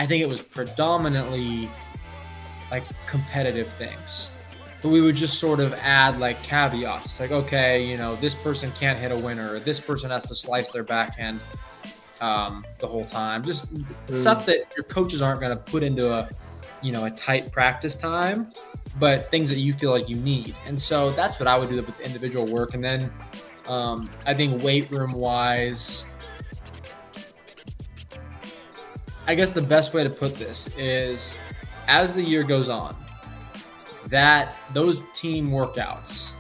I think it was predominantly like competitive things. But we would just sort of add like caveats, like, okay, this person can't hit a winner, or this person has to slice their backhand the whole time. Just stuff Mm. that your coaches aren't going to put into a tight practice time, but things that you feel like you need. And so that's what I would do with individual work. And then I think weight room wise, I guess the best way to put this is as the year goes on, that those team workouts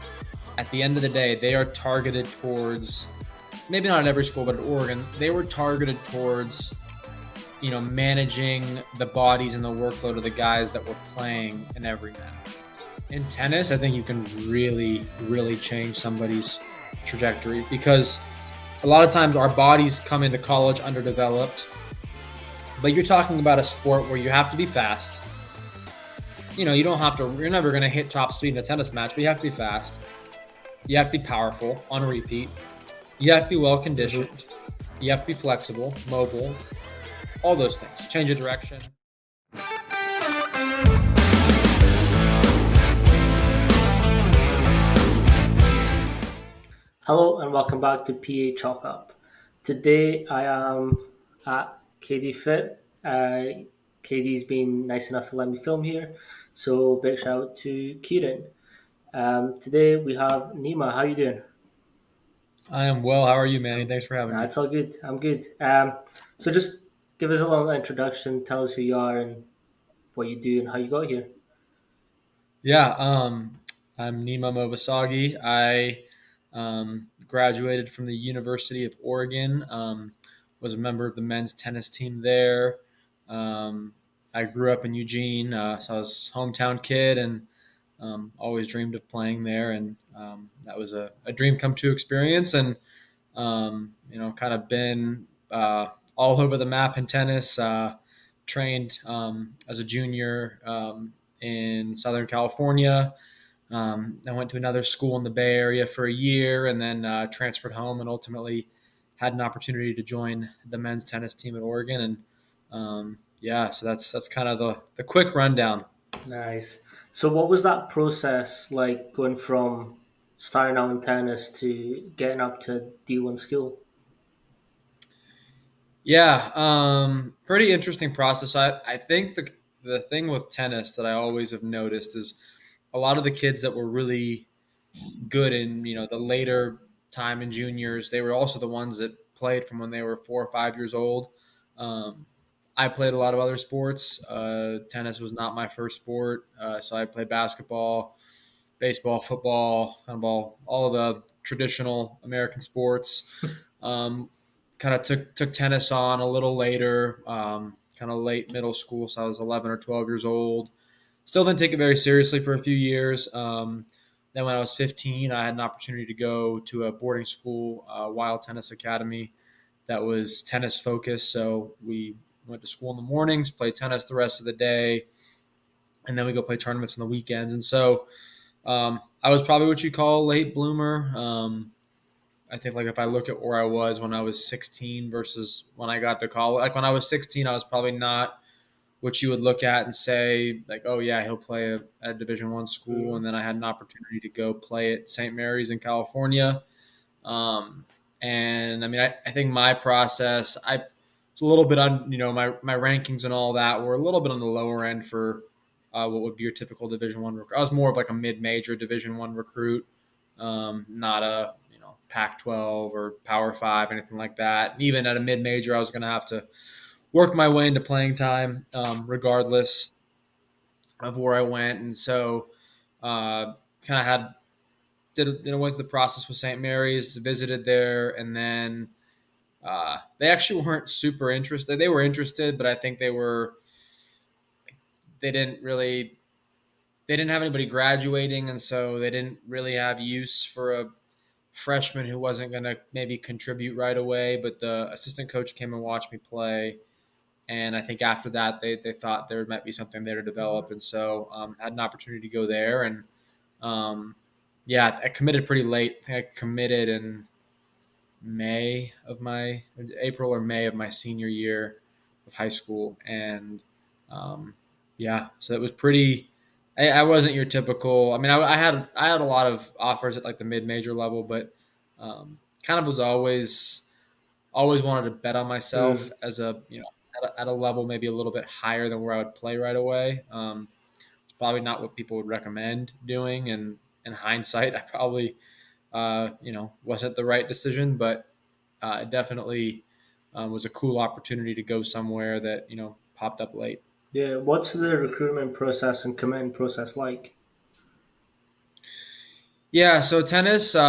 at the end of the day, they are targeted towards, maybe not at every school, but at Oregon, they were targeted towards managing the bodies and the workload of the guys that were playing in every match. In tennis, I think you can really, really change somebody's trajectory because a lot of times our bodies come into college underdeveloped, but you're talking about a sport where you have to be fast. You don't have to, you're never going to hit top speed in a tennis match, but you have to be fast. You have to be powerful on repeat. You have to be well Mhm. conditioned. You have to be flexible, mobile, all those things. Change of direction. Hello and welcome back to PA Chalk Up. Today I am at KD Fit. KD's been nice enough to let me film here, so big shout out to Kieran. Today we have Nima. How you doing? I am well. How are you, Manny? Thanks for having me. It's all good. I'm good. So just give us a little introduction. Tell us who you are and what you do and how you got here. Yeah, I'm Nima Movassaghi. I graduated from the University of Oregon. Was a member of the men's tennis team there. Um, I grew up in Eugene, so I was a hometown kid and always dreamed of playing there. And that was a dream come true experience. And kind of been all over the map in tennis. Trained as a junior in Southern California. I went to another school in the Bay Area for a year and then transferred home and ultimately had an opportunity to join the men's tennis team at Oregon. And yeah, so that's kind of the quick rundown. Nice. So what was that process like going from starting out in tennis to getting up to D1 school? Yeah, pretty interesting process. I think the thing with tennis that I always have noticed is a lot of the kids that were really good in the later time in juniors, they were also the ones that played from when they were 4 or 5 years old. Um, I played a lot of other sports. Tennis was not my first sport, so I played basketball, baseball, football, handball, all of the traditional American sports. um, kind of took tennis on a little later, kind of late middle school, so I was 11 or 12 years old. Still didn't take it very seriously for a few years. Then when I was 15, I had an opportunity to go to a boarding school, Wild Tennis Academy, that was tennis focused. So we went to school in the mornings, played tennis the rest of the day, and then we go play tournaments on the weekends. And so I was probably what you call a late bloomer. I think like if I look at where I was when I was 16 versus when I got to college, like when I was 16, I was probably not what you would look at and say like, oh yeah, he'll play at a Division I school, and Mhm. then I had an opportunity to go play at St. Mary's in California. Um, and I mean, I think my process, I it's a little bit on my rankings and all that were a little bit on the lower end for what would be your typical Division I recruit. I was more of like a mid-major Division I recruit, not a Pac-12 or Power Five, anything like that. And even at a mid-major, I was going to have to work my way into playing time, regardless of where I went. And so, kind of had went through the process with St. Mary's, visited there, and then they actually weren't super interested. They were interested, but I think they didn't really they didn't have anybody graduating, and so they didn't really have use for a freshman who wasn't going to maybe contribute right away. But the assistant coach came and watched me play, and I think after that they thought there might be something there to develop, and so had an opportunity to go there. And um, yeah, I committed pretty late. I think I committed in May of my April or May of my senior year. of high school, and um, yeah, so it was pretty. I wasn't your typical. I mean, I had a lot of offers at like the mid major level, but kind of was always wanted to bet on myself Mm. as a at a level maybe a little bit higher than where I would play right away. It's probably not what people would recommend doing, and in hindsight, I probably wasn't the right decision, but it definitely was a cool opportunity to go somewhere that popped up late. Yeah. What's the recruitment process and commitment process like? Yeah, so tennis. Well,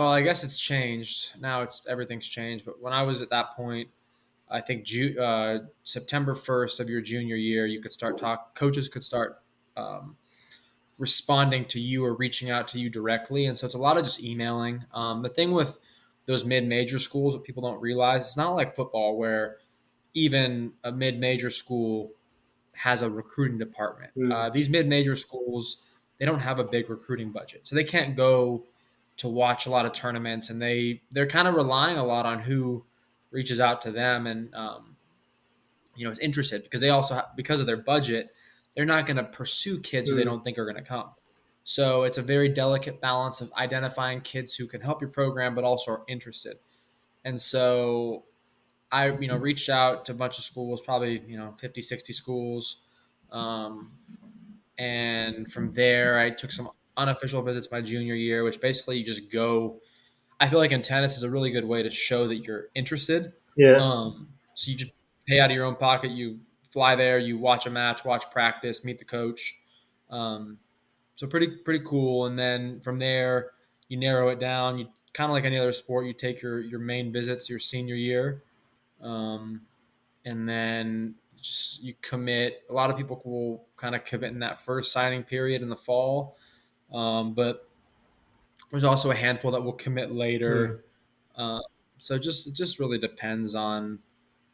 I guess it's changed now. Everything's changed. But when I was at that point, I think September 1st of your junior year, you could start talk. Coaches could start um, responding to you or reaching out to you directly, and so it's a lot of just emailing. The thing with those mid-major schools, what people don't realize, it's not like football where even a mid-major school has a recruiting department. Mm. These mid-major schools, they don't have a big recruiting budget, so they can't go to watch a lot of tournaments, and they're kind of relying a lot on who reaches out to them and is interested, because they also because of their budget, they're not going to pursue kids who they Mm. don't think are going to come. So it's a very delicate balance of identifying kids who can help your program but also are interested. And so I reached out to a bunch of schools, probably 50, 60 schools, um, and from there I took some unofficial visits my junior year, which basically you just go. I feel like in tennis is a really good way to show that you're interested. Yeah. So you just pay out of your own pocket. You fly there, you watch a match, watch practice, meet the coach. Um, so pretty cool. And then from there, you narrow it down. You kind of like any other sport. You take your main visits your senior year, um, and then just you commit. A lot of people will kind of commit in that first signing period in the fall, but there's also a handful that will commit Mm. later. Uh, so it just really depends on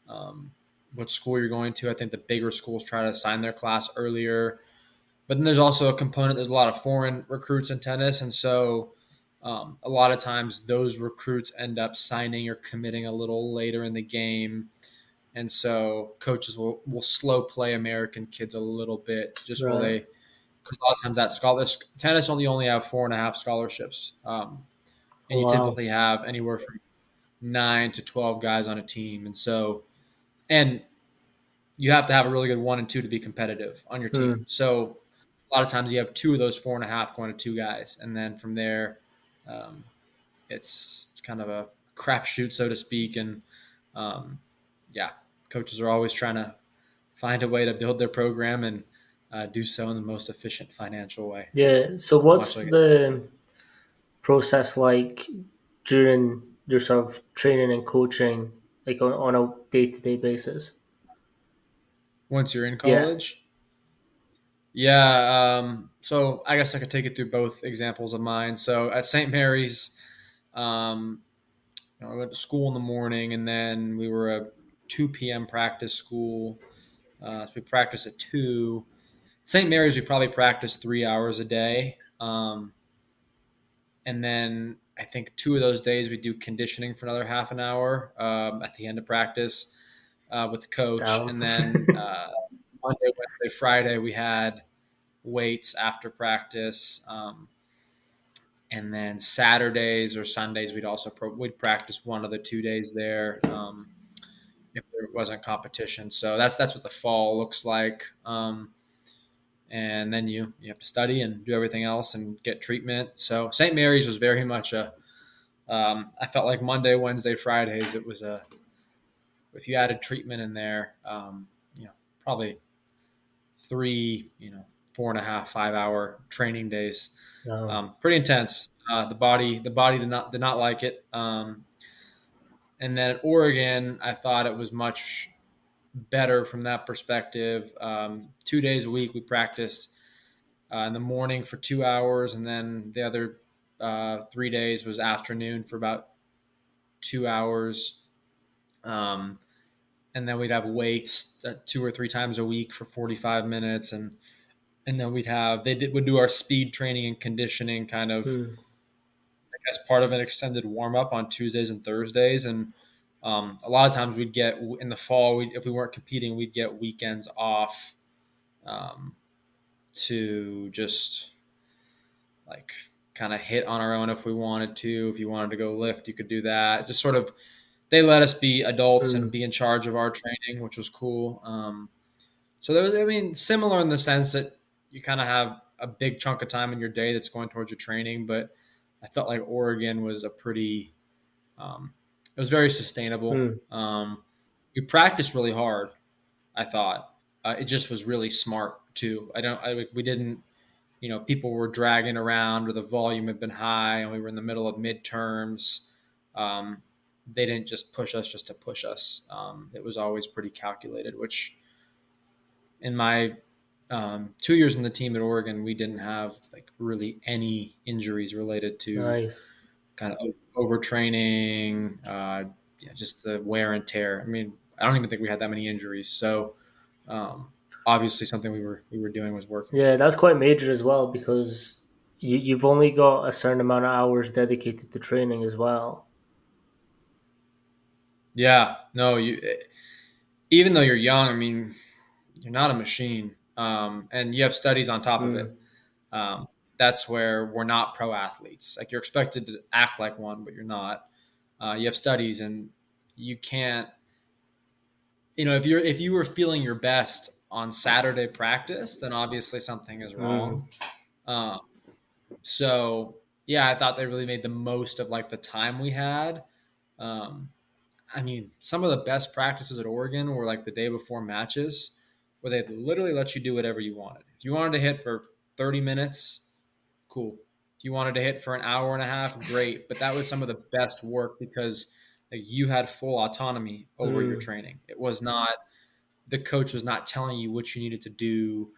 um, what school you're going to. I think the bigger schools try to assign their class earlier, but then there's also a component. There's a lot of foreign recruits in tennis, and so a lot of times those recruits end up signing or committing a little later in the game, and so coaches will slow play American kids a little bit just while Right. they, because a lot of times that tennis only have 4.5 scholarships, and you Wow. typically have anywhere from 9 to 12 guys on a team, and you have to have a really good 1 and 2 to be competitive on your team. Mm. So a lot of times you have two of those 4.5 going to two guys, and then from there, um, it's kind of a crapshoot, so to speak. And um, yeah, coaches are always trying to find a way to build their program and do so in the most efficient financial way, Yeah. So what's much like the process like during your sort of training and coaching, like on a day to day basis? once you're in Yeah. college. Yeah, so I guess I could take it through both examples of mine. So at St. Mary's, um, I went to school in the morning, and then we were a 2 p.m. practice school. So we practiced at 2. St. Mary's, we probably practiced 3 hours a day. And then I think 2 of those days we do conditioning for another half an hour at the end of practice with the coach. Damn. And then Monday, Wednesday, Friday, we had weights after practice. And then Saturdays or Sundays, we'd practice 1 of the 2 days there. If there wasn't competition. So that's what the fall looks like. And then you have to study and do everything else and get treatment. So St. Mary's was very much a. I felt like Monday, Wednesday, Fridays. It was a. If you added treatment in there, probably three, 4.5, 5 hour training days. No. Pretty intense. The body did not like it. And then at Oregon, I thought it was much better from that perspective. 2 days a week we practiced in the morning for 2 hours, and then the other 3 days was afternoon for about 2 hours. Um, and then we'd have weights 2 or 3 times a week for 45 minutes, and then would do our speed training and conditioning kind of Mm. as part of an extended warm up on Tuesdays and Thursdays, and A lot of times we'd get in the fall, if we weren't competing, we'd get weekends off um, to just like kind of hit on our own if we wanted to. If you wanted to go lift, you could do that. Just sort of, they let us be adults and Mm, be in charge of our training, which was cool. So there was, I mean, similar in the sense that you kind of have a big chunk of time in your day that's going towards your training, but I felt like Oregon was a pretty, it was very sustainable. mm, We practiced really hard. I thought it just was really smart too. We didn't, people were dragging around or the volume had been high and we were in the middle of midterms. Um, they didn't just push us just to push us. It was always pretty calculated, which in my 2 years in the team at Oregon, we didn't have like really any injuries related to nice. kind of overtraining, yeah, just the wear and tear. I mean, I don't even think we had that many injuries. So obviously, something we were doing was working. Yeah, that's quite major as well because you've only got a certain amount of hours dedicated to training as well. Yeah, no, even though you're young, I mean, you're not a machine, and you have studies on top of it. Mm, Um, that's where we're not pro athletes. Like you're expected to act like one, but you're not. You have studies, and you can't. If you were feeling your best on Saturday practice, then obviously something is wrong. mm, Um, so yeah, I thought they really made the most of like the time we had. Um, I mean, some of the best practices at Oregon were like the day before matches, where they literally let you do whatever you wanted. If you wanted to hit for 30 minutes, cool. If you wanted to hit for an hour and a half, great. But that was some of the best work because like, you had full autonomy over your mm. training. It was not, the coach was not telling you what you needed to do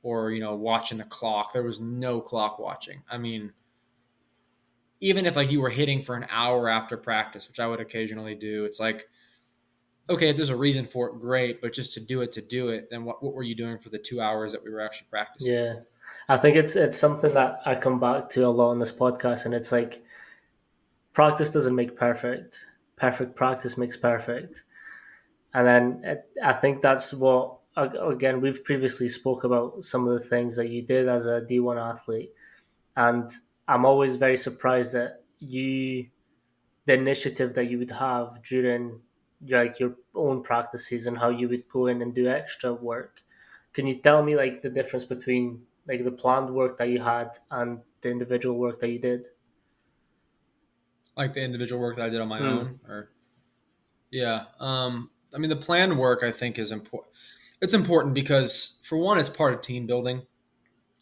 or, watching the clock. There was no clock watching. I mean, even if like you were hitting for an hour after practice, which I would occasionally do, it's like, okay, if there's a reason for it, great. But just to do it, then what were you doing for the 2 hours that we were actually practicing? Yeah, I think it's something that I come back to a lot on this podcast, and it's like practice doesn't make perfect. Perfect practice makes perfect. And then I think that's what again we've previously spoke about some of the things that you did as a D1 athlete, and I'm always very surprised that the initiative that you would have during your own practices and how you would go in and do extra work. Can you tell me like the difference between like the planned work that you had and the individual work that you did? Like the individual work that I did on my Mm, own, or yeah. I mean, the planned work I think is important. It's important because for one, it's part of team building.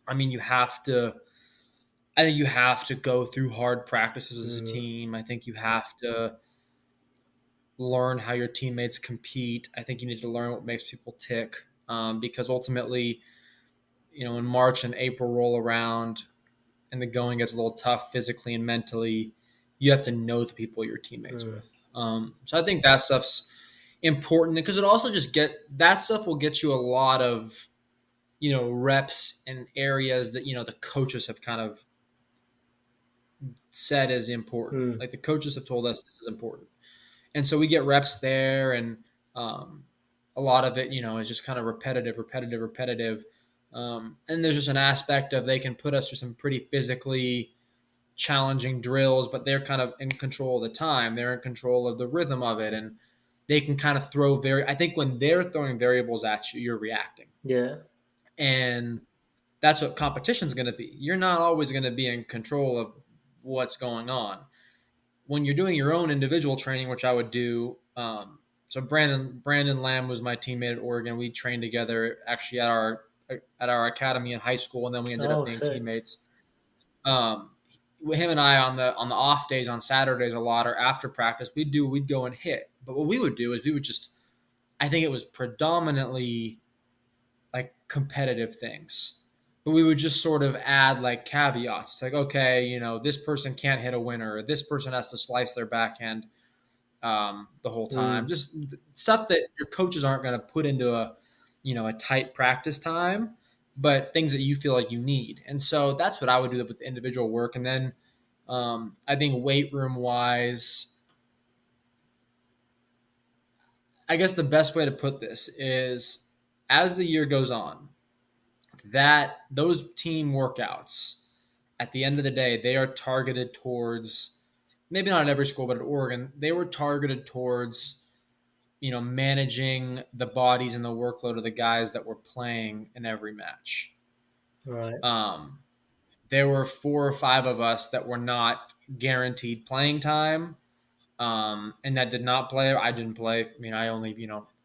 I mean, you have to. I think you have to go through hard practices as a mm, team. I think you have to learn how your teammates compete. I think you need to learn what makes people tick, because ultimately, when March and April roll around and the going gets a little tough physically and mentally, you have to know the people you're teammates mm. with. So I think that stuff's important because it also just that stuff will get you a lot of reps in areas that the coaches have kind of said is important. Mm, Like the coaches have told us this is important, and so we get reps there, and um, a lot of it is just kind of repetitive. And there's just an aspect of they can put us through some pretty physically challenging drills, but they're kind of in control of the time. They're in control of the rhythm of it, and they can kind of throw I think when they're throwing variables at you, you're reacting, yeah, and that's what competition is going to be. You're not always going to be in control of what's going on when you're doing your own individual training, which I would do. So Brandon Lamb was my teammate at Oregon. We trained together actually at our academy in high school, and then we ended up oh being sick. teammates. Um, him and I on the off days on Saturdays a lot or after practice we'd go and hit. But what we would do is we would just, I think it was predominantly like competitive things. But we would just sort of add like caveats like, okay, this person can't hit a winner, or this person has to slice their backhand the whole time. Mm, Just stuff that your coaches aren't going to put into a tight practice time, but things that you feel like you need. And so that's what I would do with individual work. And then I think weight room wise, I guess the best way to put this is as the year goes on, that those team workouts at the end of the day, they are targeted towards maybe not at every school, but at Oregon, they were targeted towards managing the bodies and the workload of the guys that were playing in every match. Right. Um, there were 4 or 5 of us that were not guaranteed playing time, and that did not play. I didn't play. I mean, I only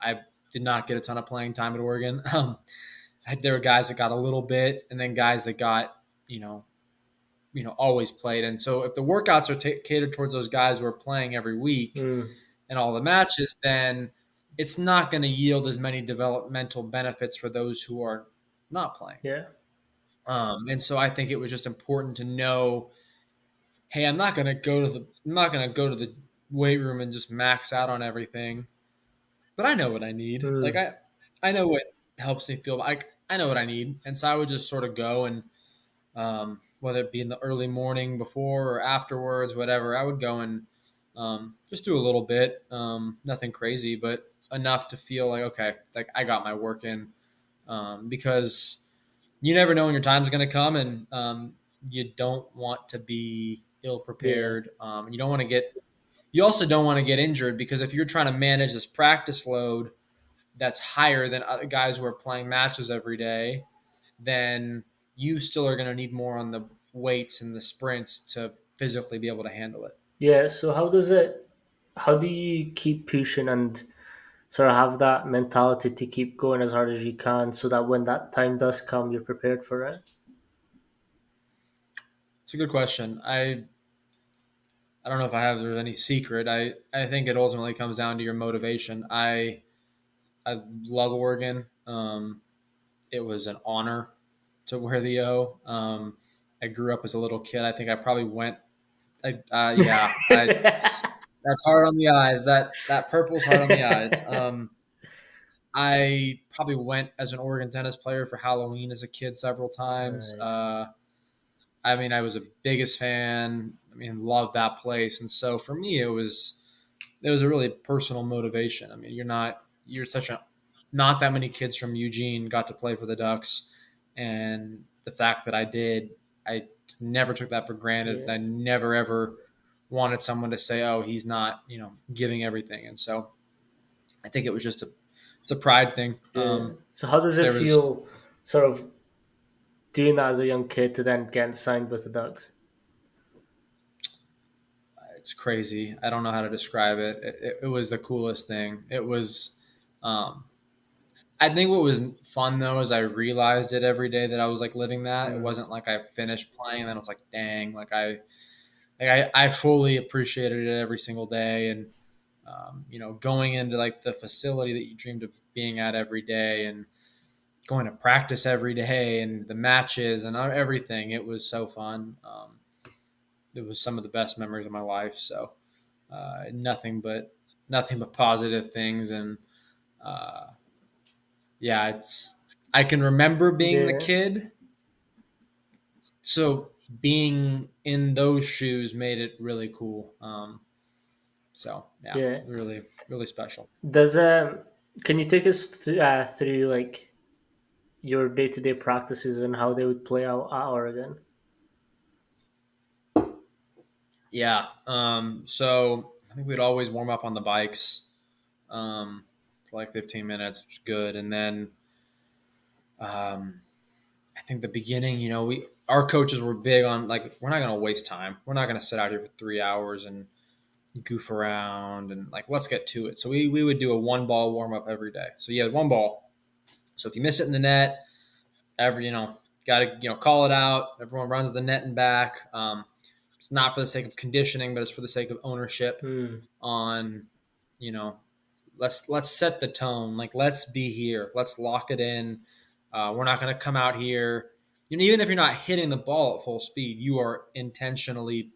I did not get a ton of playing time at Oregon. There were guys that got a little bit, and then guys that got you know always played. And so if the workouts are catered towards those guys who are playing every week Mm. and all the matches, then it's not going to yield as many developmental benefits for those who are not playing. Yeah. And so I think it was just important to know, hey, I'm not going to go to the weight room and just max out on everything, but I know what I need. Like Mm. I know what helps me feel like I know what I need, and so I would just sort of go and whether it be in the early morning before or afterwards, whatever. I would go and just do a little bit, nothing crazy, but enough to feel like okay, like I got my work in, because you never know when your time's going to come, and you don't want to be ill Yeah. prepared. You don't want to get. You also don't want to get injured because if you're trying to manage this practice load that's higher than other guys who are playing matches every day, then you still are going to need more on the weights and the sprints to physically be able to handle it. Yeah. So how does it? How do you keep pushing and sort of have that mentality to keep going as hard as you can, so that when that time does come, you're prepared for it? It's a good question. I don't know if I have there's any secret. I think it ultimately comes down to your motivation. I love Oregon. It was an honor to wear the O. I grew up as a little kid. I think I probably went. Yeah, that's hard on the eyes. That purple's hard on the eyes. I probably went as an Oregon tennis player for Halloween as a kid several times. Nice. I mean, I was a biggest fan. I mean, loved that place, and so for me, it was a really personal motivation. I mean, you're such a not that many kids from Eugene got to play for the Ducks, and the fact that I did, I never took that for granted. Yeah. I never ever wanted someone to say, "Oh, he's not," giving everything. And so I think it was just it's a pride thing. Yeah. So how does it There was feel, sort of doing that as a young kid to then get signed with the Ducks? It's crazy. I don't know how to describe it. It was the coolest thing. It was. Um, I think what was fun though is I realized it every day that I was like living that. It Mm. wasn't like I finished playing and then I was like, dang, I fully appreciated it every single day, and going into like the facility that you dreamed of being at every day, and going to practice every day, and the matches and everything. It was so fun. It was some of the best memories of my life. So nothing but positive things, and uh, yeah, it's I can remember being the Yeah. kid, so being in those shoes made it really cool. So yeah, Yeah. really really special. Does can you take us through like your day to day practices and how they would play out at Oregon? Yeah. So I think we'd always warm up on the bikes for like 15 minutes, which is good, and then um, I think the beginning, we our coaches were big on like we're not going to waste time. We're not going to sit out here for 3 hours and goof around and like let's get to it. So we would do a one ball warm up every day. So you had one ball. So if you miss it in the net, got to call it out. Everyone runs the net and back. It's not for the sake of conditioning, but it's for the sake of ownership Hmm. on you know let's set the tone. Like let's be here. Let's lock it in. We're not going to come out here. Even if you're not hitting the ball at full speed, you are intentionally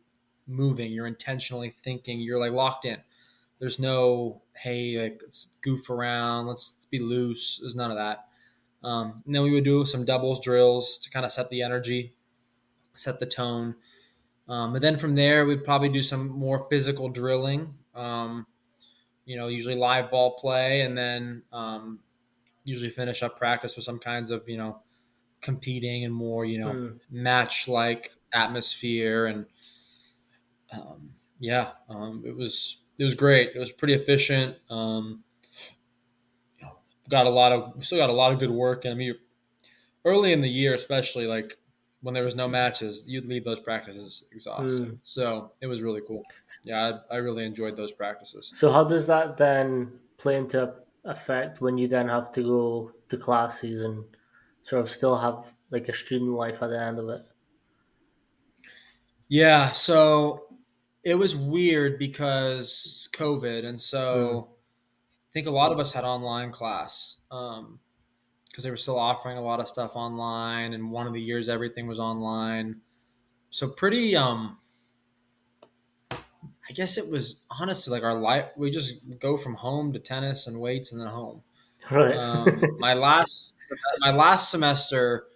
moving. You're intentionally thinking. You're like locked in. There's no hey, like let's goof around. Let's be loose. There's none of that. And then we would do some doubles drills to kind of set the energy, set the tone. And then from there, we'd probably do some more physical drilling. usually live ball play, and then usually finish up practice with some kinds of competing and more Mm. match like atmosphere. And yeah, it was great. It was pretty efficient. Got a lot of Still got a lot of good work. And I mean, early in the year, especially like when there was no matches, you'd leave those practices exhausted. Mm. So it was really cool. Yeah, I really enjoyed those practices. So how does that then play into effect when you then have to go to classes and sort of still have like a student life at the end of it? Yeah, so it was weird because COVID, and Mm. so I think a lot of us had online class because they were still offering a lot of stuff online, and one of the years everything was online. So pretty, I guess it was honestly like our life. We just go from home to tennis and weights and then home. Right. My last semester,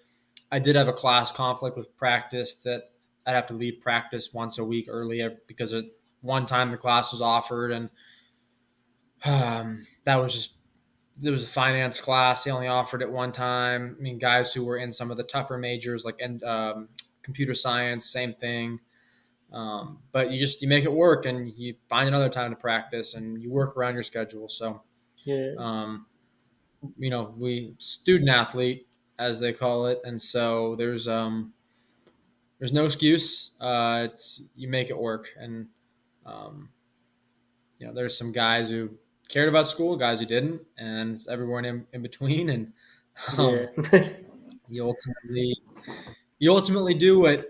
I did have a class conflict with practice that I'd have to leave practice once a week early because at one time the class was offered, and that was just there was a finance class. They only offered it one time. I mean, guys who were in some of the tougher majors like computer science, same thing. But you make it work, and you find another time to practice, and you work around your schedule. So, Yeah. um, we student athlete as they call it, and so there's no excuse. It's You make it work, and um, there's some guys who cared about school, guys who didn't, and it's everyone in between. And Yeah. um, you ultimately you ultimately do what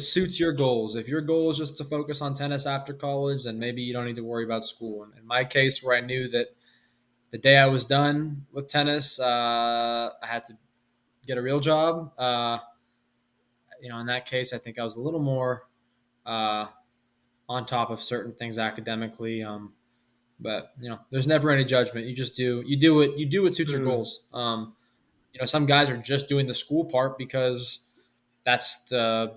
suits your goals. If your goal is just to focus on tennis after college, then maybe you don't need to worry about school. And in my case, where I knew that the day I was done with tennis, I had to get a real job. In that case, I think I was a little more uh, on top of certain things academically. But there's never any judgment. You do what suits your Mm. goals. Some guys are just doing the school part because that's the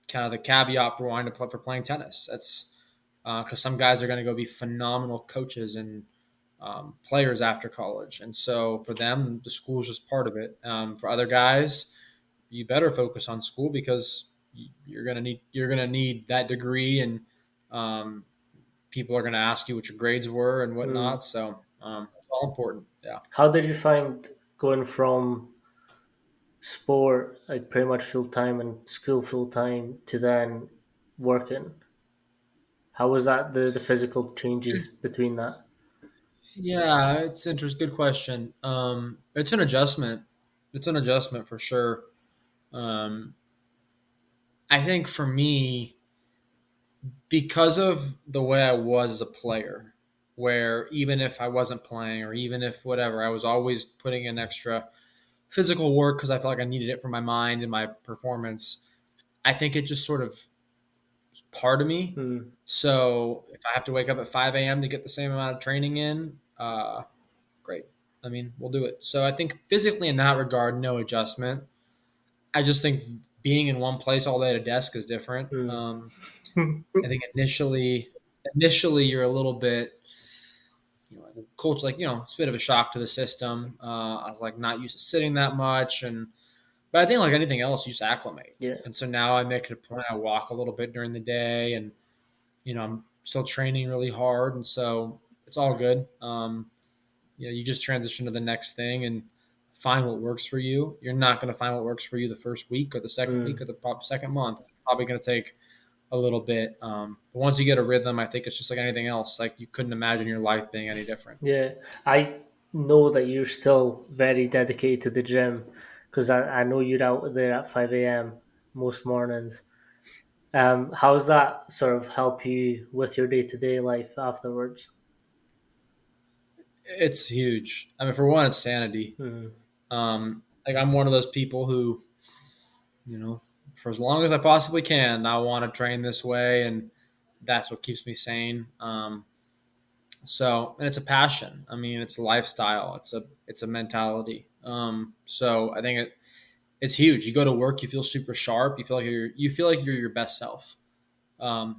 kind of the caveat for wanting to play for playing tennis. That's because some guys are going to go be phenomenal coaches and players after college, and so for them, the school is just part of it. For other guys, you better focus on school because you're gonna need that degree, and um, people are gonna ask you what your grades were and Mm. whatnot. So it's all important. Yeah. How did you find going from sport like pretty much full time and school full time to then working? How was that the physical changes between that? Yeah, it's interesting. Good question. It's an adjustment. It's an adjustment for sure. Um, I think for me, because of the way I was as a player, where even if I wasn't playing or even if whatever, I was always putting in extra physical work because I felt like I needed it for my mind and my performance. I think it just sort of part of me. Mm. So if I have to wake up at 5 a.m. to get the same amount of training in, great. I mean, we'll do it. So I think physically in that regard, no adjustment. I just think being in one place all day at a desk is different. Mm. I think initially you're a little bit, like coach, like it's a bit of a shock to the system. I was like not used to sitting that much, and but I think like anything else, you just acclimate. Yeah. And so now I make it a point. I walk a little bit during the day, and I'm still training really hard, and so it's all good. You just transition to the next thing and find what works for you. You're not going to find what works for you the first week or the second week Mm. or the second month. It's probably going to take a little bit. But once you get a rhythm, I think it's just like anything else. Like you couldn't imagine your life being any different. Yeah, I know that you're still very dedicated to the gym because I know you're out there at 5 a.m. most mornings. How's that sort of help you with your day to day life afterwards? It's huge. I mean, for one, it's sanity. Mm. Like I'm one of those people who, you know, for as long as I possibly can, I want to train this way, and that's what keeps me sane. And it's a passion. I mean, it's a lifestyle. It's a mentality. So I think it's huge. You go to work, you feel super sharp. You feel like you're your best self, or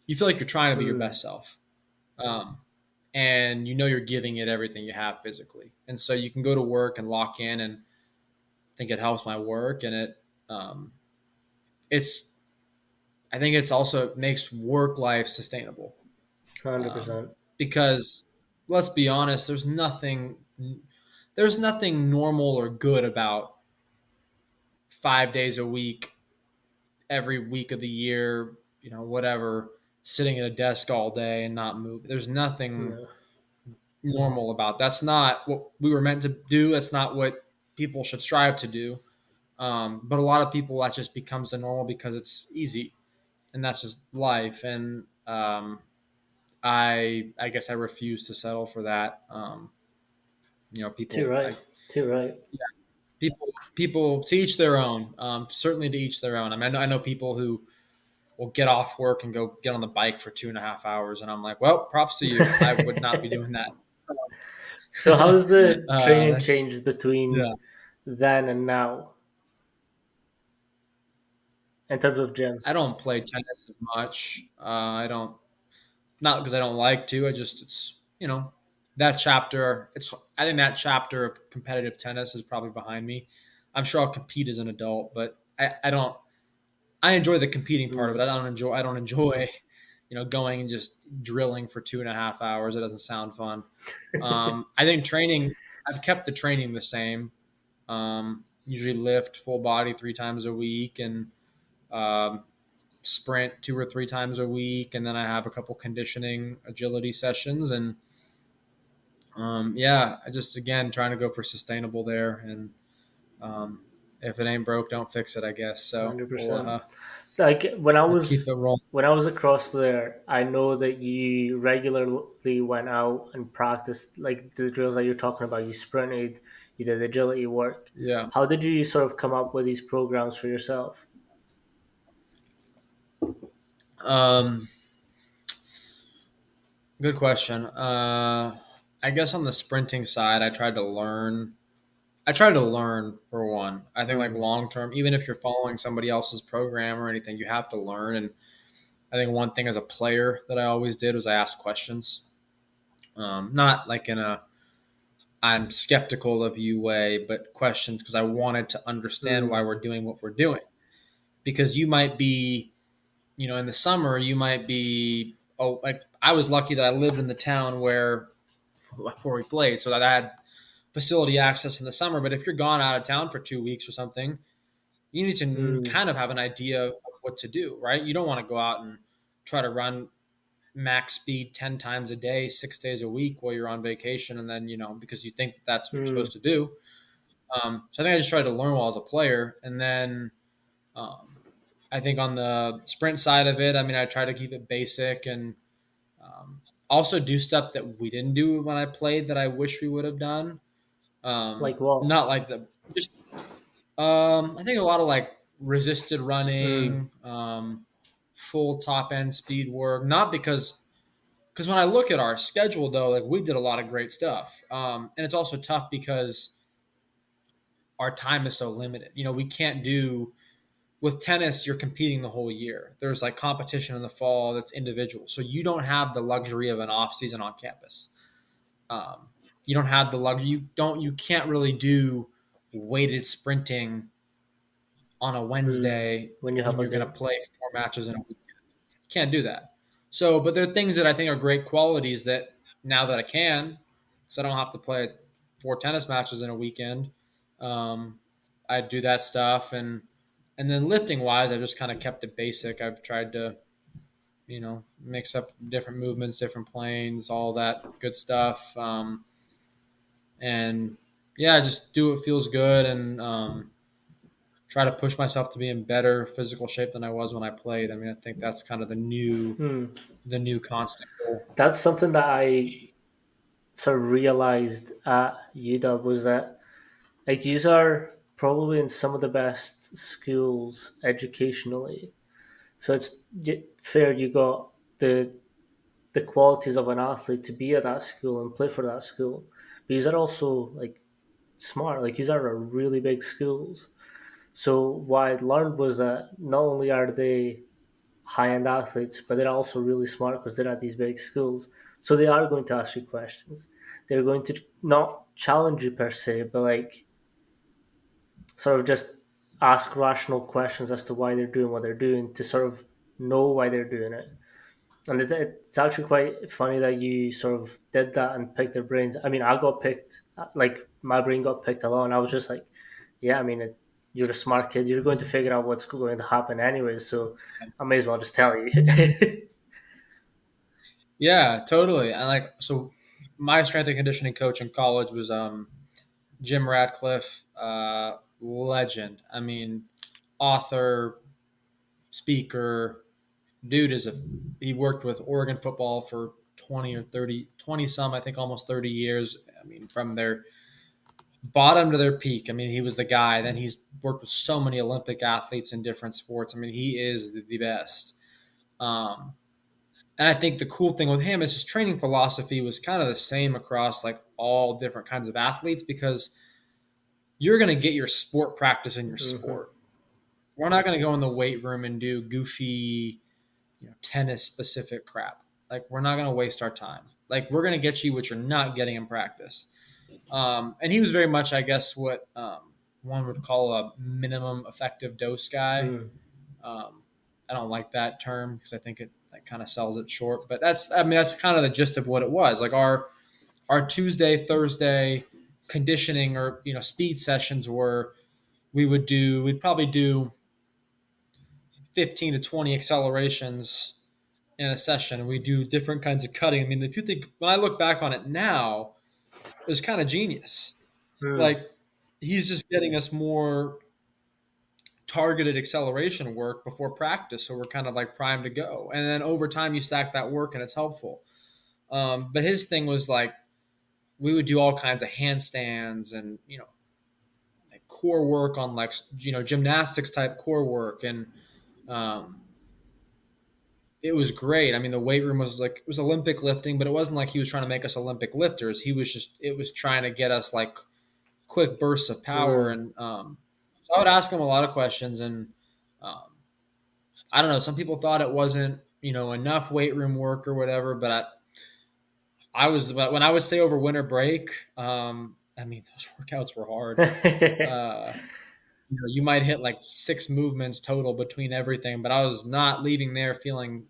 you feel like you're trying to be your Mm. best self. um, and you know you're giving it everything you have physically, and so you can go to work and lock in, and think it helps my work, and um, it's I think it's also makes work life sustainable, 100%. because let's be honest, there's nothing normal or good about 5 days a week, every week of the year, whatever, sitting at a desk all day and not move. There's nothing Yeah. normal about that's not what we were meant to do. That's not what people should strive to do. But a lot of people, that just becomes the normal because it's easy, and that's just life. And I guess I refuse to settle for that. Too People, right. Too right. people to each their own. Certainly to each their own. I mean, I know people who will get off work and go get on the bike for 2.5 hours, and I'm like, well, props to you. I would not be doing that. So how's the training That's changed between Yeah. then and now in terms of gym? I don't play tennis as much. I don't, not because I don't like to. I just it's that chapter. I think that chapter of competitive tennis is probably behind me. I'm sure I'll compete as an adult, but I don't. I enjoy the competing part of it. Mm. I don't enjoy going and just drilling for 2.5 hours. It doesn't sound fun. I think training. I've kept the training the same. Usually lift full body 3 times a week, and um, sprint 2 or 3 times a week, and then I have a couple conditioning agility sessions, and yeah, I just again trying to go for sustainable there, and um, if it ain't broke, don't fix it, I guess. So 100%. Like we'll keep it rolling. when I was across there, I know that you regularly went out and practiced like the drills that you're talking about. You sprinted, you did agility work. Yeah. How did you sort of come up with these programs for yourself? Um, Good question. I guess on the sprinting side, I tried to learn. For one. I think like Mm, long term, even if you're following somebody else's program or anything, you have to learn. And I think one thing as a player that I always did was I asked questions. Not like in a I'm skeptical of you way, but questions because I wanted to understand why mm, we're doing what we're doing. Because you might be, in the summer, you might be, oh, like I was lucky that I lived in the town where we played, so that I had facility access in the summer. But if you're gone out of town for 2 weeks or something, you need to mm, kind of have an idea of what to do, right? You don't want to go out and try to run max speed 10 times a day, 6 days a week while you're on vacation. And then, because you think that's what you're mm. supposed to do. So I think I just tried to learn while I was a player. And then um, I think on the sprint side of it, I mean, I try to keep it basic, and um, also do stuff that we didn't do when I played that I wish we would have done. Like what? Not like the just I think a lot of like resisted Mm, running, full top end speed work. Not because when I look at our schedule though, like we did a lot of great stuff, and it's also tough because our time is so limited. We can't do with tennis. You're competing the whole year. There's like competition in the fall that's individual, so you don't have the luxury of an off season on campus. Um, you don't have the luxury. You can't really do weighted sprinting on a mm. Wednesday When you have when a you're going to game. play 4 matches in a week. Can't do that. So, but there are things that I think are great qualities that now that I can, because I don't have to play 4 tennis matches in a weekend, um, I do that stuff. And then lifting wise, I've just kind of kept it basic. I've tried to, mix up different movements, different planes, all that good stuff. And yeah, just do what feels good, and try to push myself to be in better physical shape than I was when I played. I mean, I think that's kind of Hmm. the new constant goal. That's something that I sort of realized at UW was that like these are probably in some of the best schools educationally. So it's fair you got the qualities of an athlete to be at that school and play for that school. But these are also like smart. Like these are really big schools. So what I learned was that not only are they high end athletes, but they're also really smart because they're at these big schools. So they are going to ask you questions. They're going to not challenge you per se, but like sort of just ask rational questions as to why they're doing what they're doing to sort of know why they're doing it. And it's actually quite funny that you sort of did that and picked their brains. I mean, I got picked, like my brain got picked a lot, and I was just like, yeah, I mean, you're a smart kid. You're going to figure out what's going to happen anyways, so I may as well just tell you. Yeah, totally. And like, so my strength and conditioning coach in college was Jim Radcliffe, legend. I mean, author, speaker, dude is a he worked with Oregon football for 20 or 30, 20 some, I think almost 30 years. I mean, from their bottom to their peak. I mean, he was the guy. Then he's worked with so many Olympic athletes in different sports. I mean, he is the best. Um, and I think the cool thing with him is his training philosophy was kind of the same across like all different kinds of athletes because you're going to get your sport practice in your Hmm. sport. We're not going to go in the weight room and do goofy, tennis specific crap. Like we're not going to waste our time. Like we're going to get you what you're not getting in practice. And he was very much, I guess, what one would call a minimum effective dose guy. Mm. Um, I don't like that term because I think it like, kind of sells it short. But that's kind of the gist of what it was. Like our Tuesday, Thursday conditioning or speed sessions were we'd probably do 15 to 20 accelerations in a session. We do different kinds of cutting. I mean, if you think when I look back on it now, it was kind of genius. Mm. Like he's just getting us more targeted acceleration work before practice, so we're kind of like primed to go. And then over time, you stack that work, and it's helpful. But his thing was like we would do all kinds of handstands and like core work on like gymnastics type core work, and um, it was great. I mean, the weight room was like it was Olympic lifting, but it wasn't like he was trying to make us Olympic lifters. He was just it was trying to get us like quick bursts of power, Mm. and so I would ask him a lot of questions, and um, I don't know. Some people thought it wasn't enough weight room work or whatever, but I was when I would stay over winter break. I mean, those workouts were hard. Uh, you might hit like 6 movements total between everything, but I was not leaving there feeling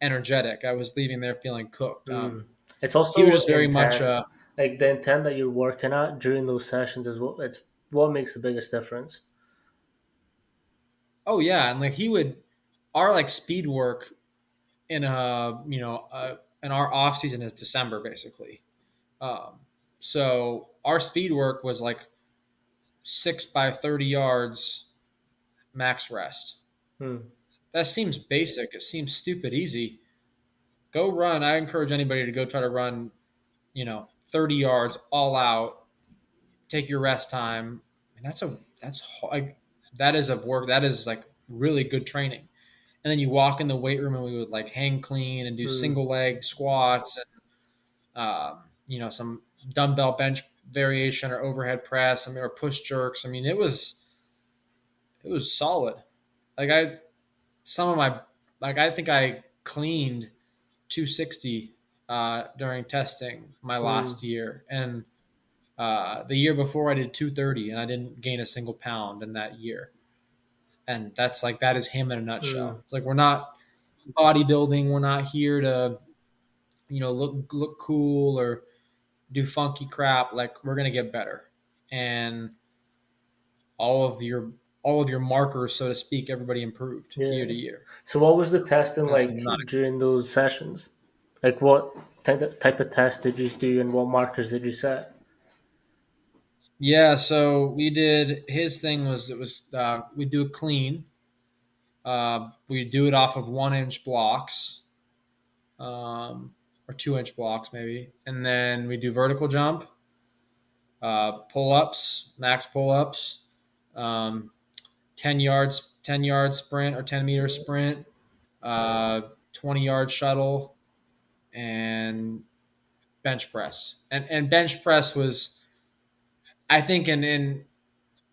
energetic. I was leaving there feeling cooked. Mm. It's He was also just very much intent. Like the intent that you're working at during those sessions is what makes the biggest difference. oh yeah, and like he would our like speed work in in our off season is December basically. Um, so our speed work was like 6 by 30 yards max rest. Mm. That seems basic. It seems stupid easy. Go run. I encourage anybody to go try to run, 30 yards all out. Take your rest time. And that's like that is a work that is like really good training. And then you walk in the weight room and we would like hang clean and do Mm. single leg squats and some dumbbell bench variation or overhead press. I mean, or push jerks. I mean, it was solid. Like some of my like I think I cleaned 260 during testing my Mm. last year, and the year before I did 230, and I didn't gain a single pound in that year. And that is him in a nutshell. Mm. It's like we're not bodybuilding. We're not here to look cool or do funky crap. Like we're gonna get better, and all of your all of your markers, so to speak, everybody improved year Yeah. to year. So what was the testing So like not during those sessions? Like what type of test did you do and what markers did you set? Yeah, so we did his thing was it was we do a clean. We do it off of 1 inch blocks, or 2 inch blocks maybe, and then we do vertical jump, pull ups, max pull ups, um, 10 yard sprint or 10 meter Yeah. sprint, 20 yard shuttle, and bench press. And bench press was I think in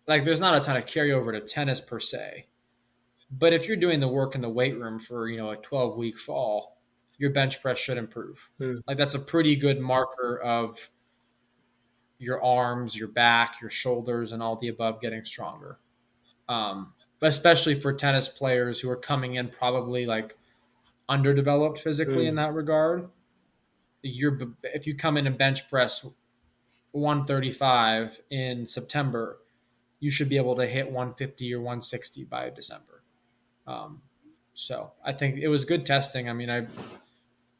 like there's not a ton of carryover to tennis per se, But if you're doing the work in the weight room for a 12-week fall, your bench press should improve. Mm, Like that's a pretty good marker of your arms, your back, your shoulders, and all the above getting stronger. But especially for tennis players who are coming in probably like underdeveloped physically in mm, that regard. If you come in and bench press 135 in September, you should be able to hit 150 or 160 by December. Um, so I think it was good testing. I mean, I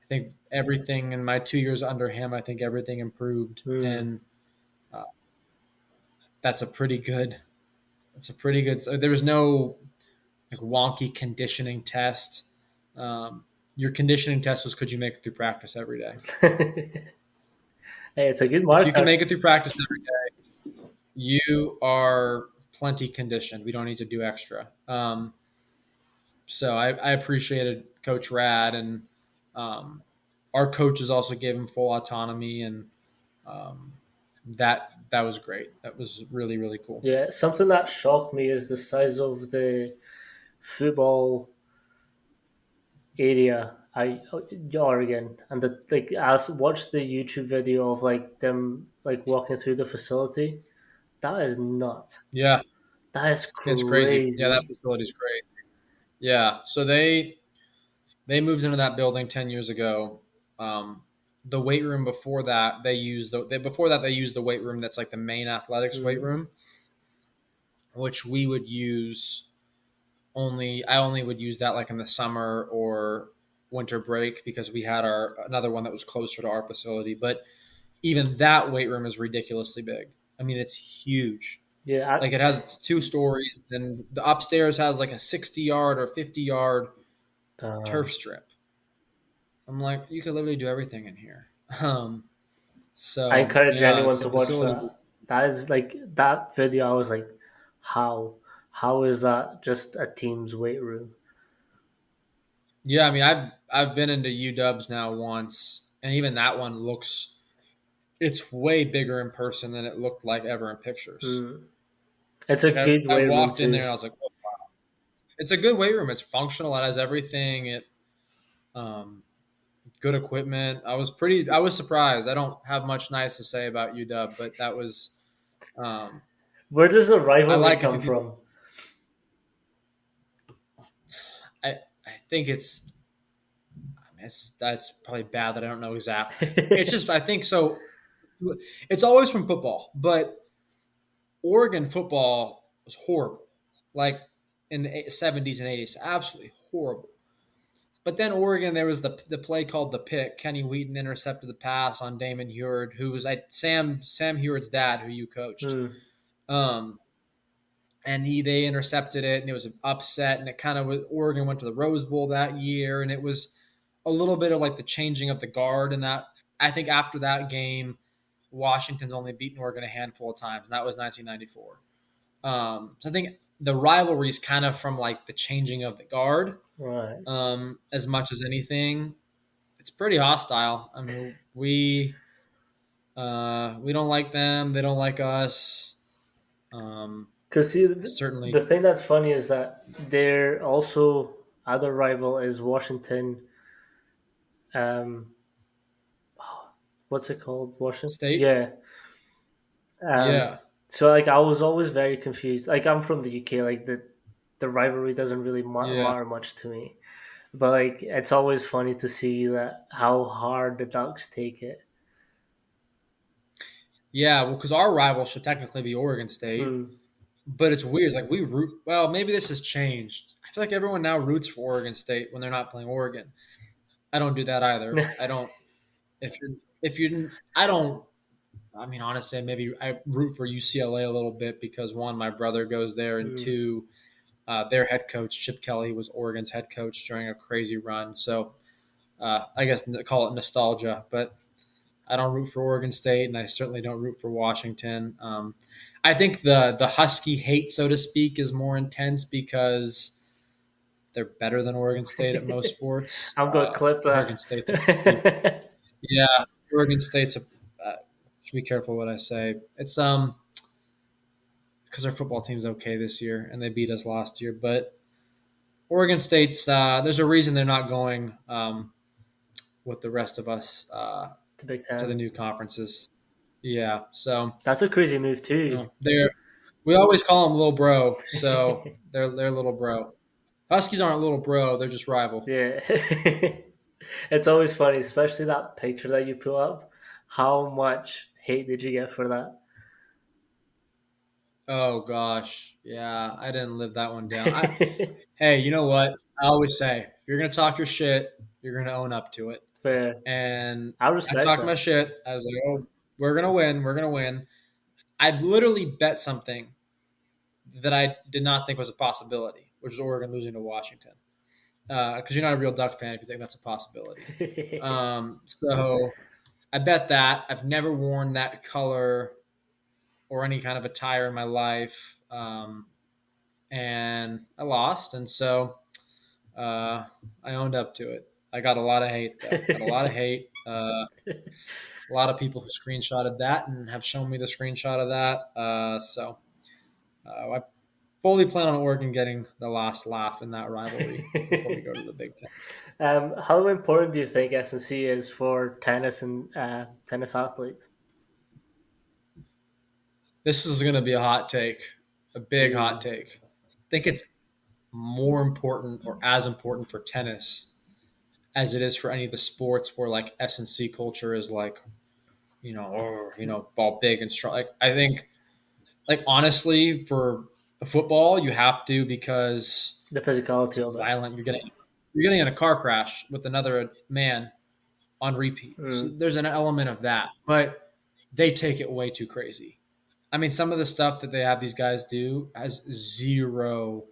think everything in my 2 years under him, I think everything improved, mm, and uh, that's a pretty good. That's a pretty good. So there was no like wonky conditioning test. Um, your conditioning test was could you make it through practice every day? hey, it's a good If you can marker. make it through practice every day, you are plenty conditioned. We don't need to do extra. So I appreciated Coach Rad, and um, our coaches also gave him full autonomy, and um, that was great. That was really really cool. Yeah, something that shocked me is the size of the football area. Oregon, and watched the YouTube video of like them like walking through the facility. That is nuts. Yeah, That is it's crazy. Yeah, that crazy. facility's great. Yeah, so they moved into that building 10 years ago. The weight room before that they used the weight room that's like the main athletics weight Mm, room, which we would use only I only would use that like in the summer or winter break because we had our another one that was closer to our facility. But even that weight room is ridiculously big. I mean, it's huge. yeah, Like it has 2 stories, and the upstairs has like a 60-yard or 50-yard turf damn. strip. I'm like, you could literally do everything in here. I So encourage yeah, anyone it's to a watch facility. that. That is like that video. I was like, how? How is that just a team's weight room? Yeah, I mean, I've been into UWs now once, and even that one looks it's way bigger in person than it looked like ever in pictures. Mm. It's a Like good I weight room walked in too. there and I was like, oh, it's a good weight room. It's functional. It has everything. It um, good equipment. I was surprised. I don't have much nice to say about UW, but that was um, Where does the I rivalry like a come few people. from? I think that's probably bad that I don't know exactly. It's just I think so. It's always from football, but Oregon football was horrible, like in the '70s and '80s, absolutely horrible. But then Oregon, there was the play called the pick. Kenny Wheaton intercepted the pass on Damon Heward, who was Sam Heward's dad, who you coached. Mm. Um, and they intercepted it, and it was an upset, and it kind of was Oregon went to the Rose Bowl that year, and it was a little bit of like the changing of the guard, and that I think after that game, Washington's only beaten Oregon a handful of times, and that was 1994. So I think the rivalry is kind of from like the changing of the guard, Right. as much as anything. It's pretty hostile. I mean, we don't like them; they don't like us. Um, Because see, the certainly thing that's funny is that they're also other rival is Washington. Um, what's it called? Washington. State. Yeah. Yeah, So like I was always very confused. Like I'm from the UK. Like the rivalry doesn't really yeah, matter much to me. But like it's always funny to see that how hard the Ducks take it. yeah. Well, because our rival should technically be Oregon State, Mm. but it's weird. Like we root. Well, maybe this has changed. I feel like everyone now roots for Oregon State when they're not playing Oregon. I don't do that either. I don't. If you, I don't. I mean, honestly, maybe I root for UCLA a little bit because one, my brother goes there, and Mm. two, their head coach Chip Kelly was Oregon's head coach during a crazy run. So I guess call it nostalgia, but I don't root for Oregon State, and I certainly don't root for Washington. I think the Husky hate, so to speak, is more intense because they're better than Oregon State at most sports. I'm gonna clip Oregon State's a pretty, that. yeah. Oregon State's a should be careful what I say. It's because our football team's okay this year and they beat us last year, but Oregon State's there's a reason they're not going with the rest of us The Big to the Ten. new conferences. Yeah, so That's a crazy move you too. know they're we always call them little bro, so they're little bro. Huskies aren't little bro; they're just rival. Yeah. It's always funny, especially that picture that you put up. How much hate did you get for that? Oh gosh, yeah, I didn't live that one down. Hey, you know what? I always say, if you're gonna talk your shit, you're gonna own up to it. Fair. And I I respect talked my that. shit. I was like, "Oh, we're gonna win. We're gonna win." I literally bet something that I did not think was a possibility, which is Oregon losing to Washington. Because you're not a real Duck fan if you think that's a possibility. So I bet that. I've never worn that color or any kind of attire in my life, and I lost, and so I owned up to it. I got a lot of hate though. Got a lot of hate. A lot of people who screenshotted that and have shown me the screenshot of that. I fully plan on Oregon getting the last laugh in that rivalry before we go to the Big Ten. How important do you think SNC is for tennis and tennis athletes? This is going to be a hot take, a big hot Mm, take. I think it's more important or as important for tennis as it is for any of the sports where like S&C culture is like, ball big and strong. Like I think, like honestly, for football, you have to because the it's physicality of it. violent. You're getting in a car crash with another man on repeat. So Mm, there's an element of that, but they take it way too crazy. I mean, some of the stuff that they have these guys do has zero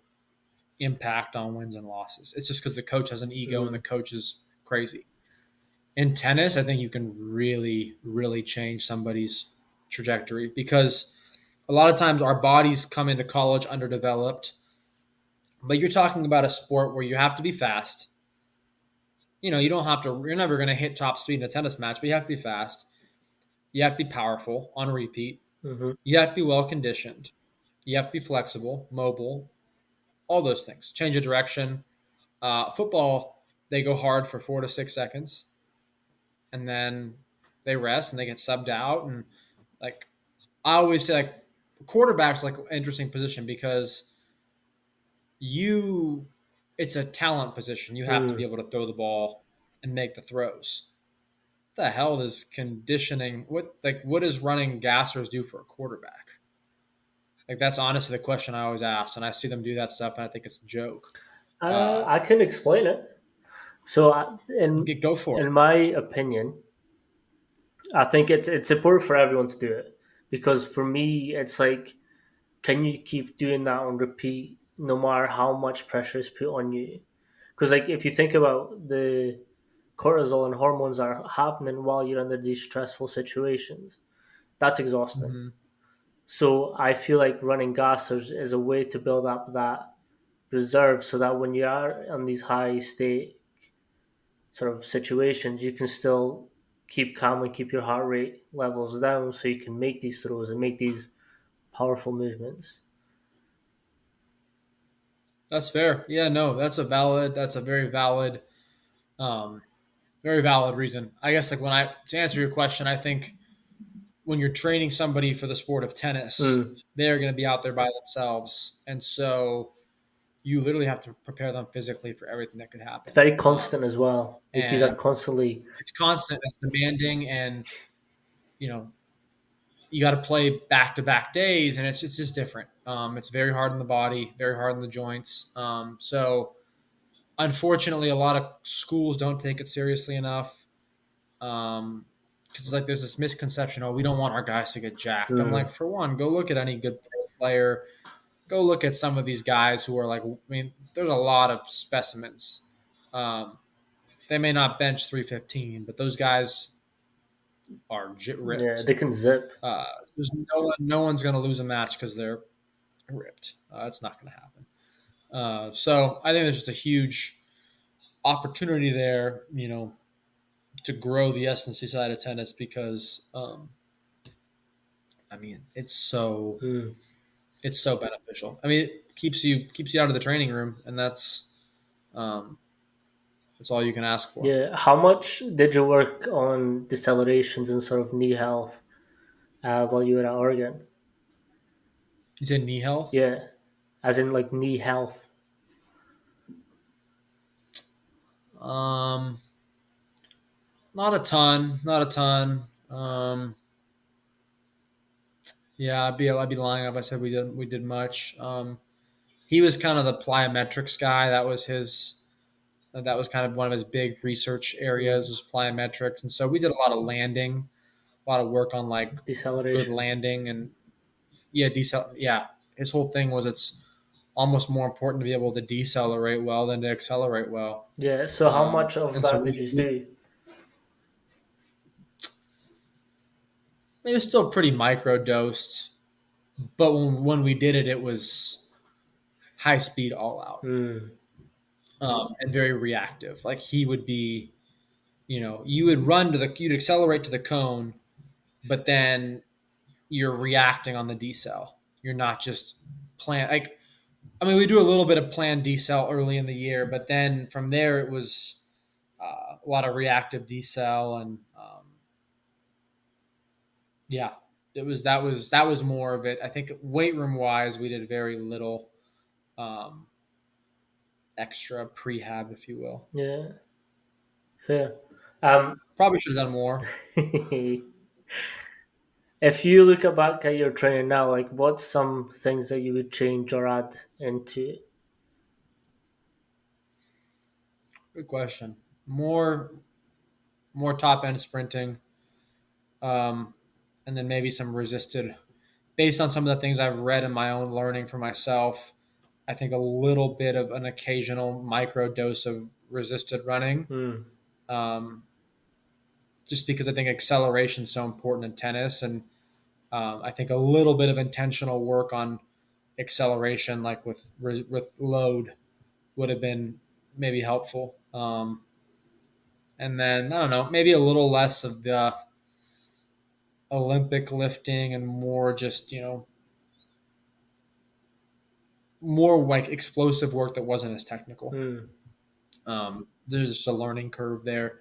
impact on wins and losses. It's just because the coach has an ego and the mm, coach is crazy. In tennis, I think you can really, really change somebody's trajectory because a lot of times our bodies come into college underdeveloped, but you're talking about a sport where you have to be fast. You don't have to, you're never going to hit top speed in a tennis match, but you have to be fast. You have to be powerful on repeat. hmm You have to be well conditioned. You have to be flexible, mobile, all those things. Change of direction. Football, they go hard for 4 to 6 seconds and then they rest and they get subbed out. And like I always say, like quarterback's like an interesting position because you, it's a talent position. You have to be mm. able to throw the ball and make the throws. What the hell is conditioning? What does running gassers do for a quarterback? Like that's honestly the question I always ask, and I see them do that stuff, and I think it's a joke. Uh, I can explain it. So, go for in it. my opinion, I think it's important for everyone to do it because for me, it's like, can you keep doing that on repeat no matter how much pressure is put on you? Because like if you think about the cortisol and hormones are happening while you're under these stressful situations, that's exhausting. Hmm. So I feel like running gassers is a way to build up that reserve so that when you are on these high state sort of situations, you can still keep calm and keep your heart rate levels down so you can make these throws and make these powerful movements. That's fair. Yeah, no, that's a um, very valid reason. I guess like to answer your question, I think when you're training somebody for the sport of tennis, Mm. they're going to be out there by themselves, and so you literally have to prepare them physically for everything that could It's happen. very constant as well. Like these are And constantly. it's constant, it's demanding, and you know you got to play back to back days, and it's just different. It's very hard on the body, very hard on the joints. So unfortunately, a lot of schools don't take it seriously enough. Because it's like there's this misconception, oh, we don't want our guys to get jacked. I'm like, Mm. for one, go look at any good pro player. Go look at some of these guys who are like, I mean, there's a lot of specimens. Um, they may not bench 315, but those guys are Yeah, ripped. they can zip. Uh, there's no one's going to lose a match because they're ripped. It's not going to happen. So I think there's just a huge opportunity there, to grow the S&C side of tennis because, I mean, Mm. it's so beneficial. I mean, it keeps you out of the training room, and that's Um, that's all you can ask for. Yeah. How much did you work on decelerations and sort of knee health while you were at Oregon? You said knee health. Yeah, as in like knee health. Um, Not a ton, not a ton. Yeah, I'd be lying if I said we did much. He was kind of the plyometrics guy. That was kind of one of his big research areas Mm. was plyometrics, and so we did a lot of landing, a lot of work on like good Decelerations. landing and yeah, decel. Yeah, his whole thing was it's almost more important to be able to decelerate well than to accelerate well. Yeah. So how much of And so that did you do? it was still pretty micro dosed, but when we did it, it was high speed all out Mm. and very reactive. Like he would be, you would you'd accelerate to the cone, but then you're reacting on the decel. You're not just plan like I mean we do a little bit of planned decel early in the year, but then from there it was a lot of reactive decel and yeah, that was more of it. I think weight room wise we did very little um, extra prehab, if you will. Yeah. Fair. Um, Probably should have done more. if you look back at your training now, like what's some things that you would change or add into it? Good question. More more top end sprinting, um, and then maybe some resisted. Based on some of the things I've read in my own learning for myself, I think a little bit of an occasional micro dose of resisted running, Mm. um, just because I think acceleration is so important in tennis, and I think a little bit of intentional work on acceleration, like with load, would have been maybe helpful. And then I don't know, maybe a little less of the Olympic lifting and more just more like explosive work that wasn't as technical. Mm. There's just a learning curve there.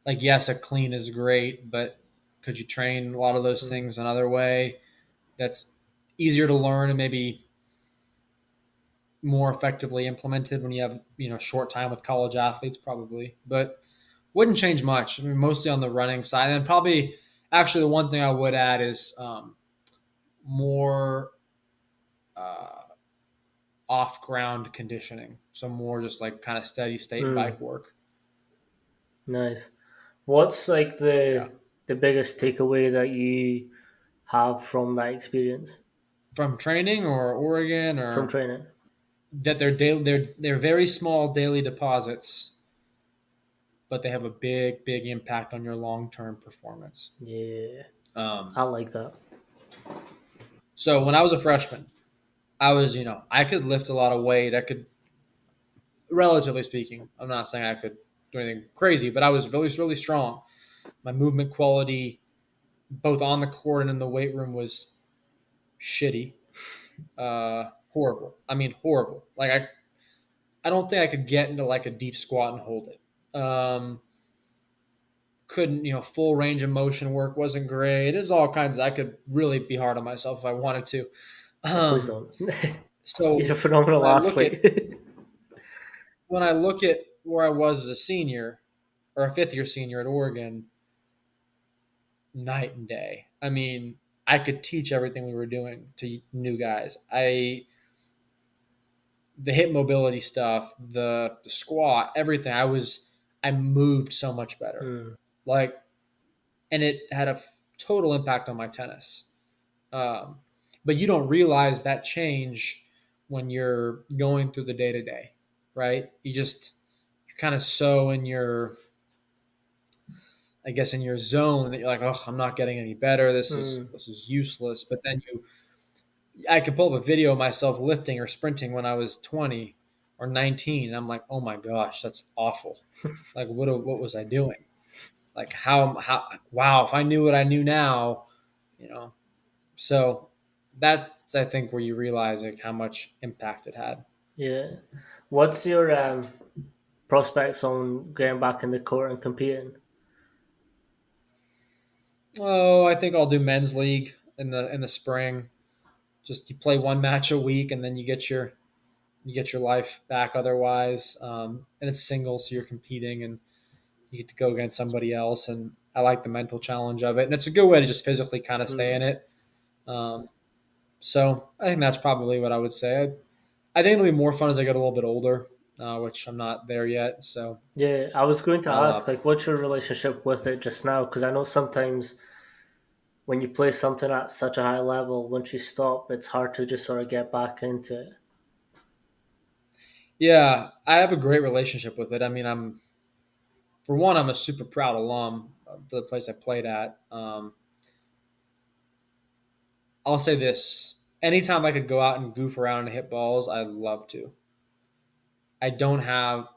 Like yes, a clean is great, but could you train a lot of those Mm. things another way that's easier to learn and maybe more effectively implemented when you have short time with college athletes probably, but wouldn't change much. I mean, mostly on the running side, and probably actually the one thing I would add is more uh, off ground conditioning. So more just like kind of steady state Mm. bike work. Nice. What's like Yeah. the biggest takeaway that you have from that experience From training or Oregon from or training? that they're very small daily deposits, but they have a big impact on your long term performance. Yeah, Um, I like that. so when I was a freshman, I was I could lift a lot of weight. I could, relatively speaking, I'm not saying I could do anything crazy, but I was really strong. My movement quality, both on the court and in the weight room, was shitty, horrible. I mean, horrible. Like I don't think I could get into like a deep squat and hold it. Couldn't, full range of motion work wasn't great. It's all kinds. I could really be hard on myself if I wanted to. Oh, please Um, don't. You're so a phenomenal when I look at athlete. when I look at where I was as a senior or a fifth year senior at Oregon, night and day. I mean, I could teach everything we were doing to new guys. The hip mobility stuff, the squat, everything. I moved so much better. Mm. Like, and it had a total impact on my tennis. Um, but you don't realize that change when you're going through the day to day, right? You're kind of so in your, I guess, in your zone that you're like, oh, I'm not getting any better. This is Mm. this is useless. But then I could pull up a video of myself lifting or sprinting when I was 20 or 19, and I'm like, oh my gosh, that's awful. Like, what was I doing? Like, how wow, if I knew what I knew now, you know. So that's I think where you realize like how much impact it had. Yeah. What's your prospects on getting back in the court and competing? Oh, I think I'll do men's league in the spring. Just you play one match a week, and then you get your life back. Otherwise, and it's single, so you're competing, and you get to go against somebody else. And I like the mental challenge of it, and it's a good way to just physically kind of stay in Mm. it. Um, so I think that's probably what I would say. I think it'll be more fun as I get a little bit older, which I'm not there yet. So Yeah, I was going to I'll ask, like, what's your relationship with it just now? Because I know sometimes when you play something at such a high level, once you stop, it's hard to just sort of get back into it. yeah, I have a great relationship with it. I mean, for one, I'm a super proud alum of the place I played at. I'll say this: anytime I could go out and goof around and hit balls, I'd love to. I don't have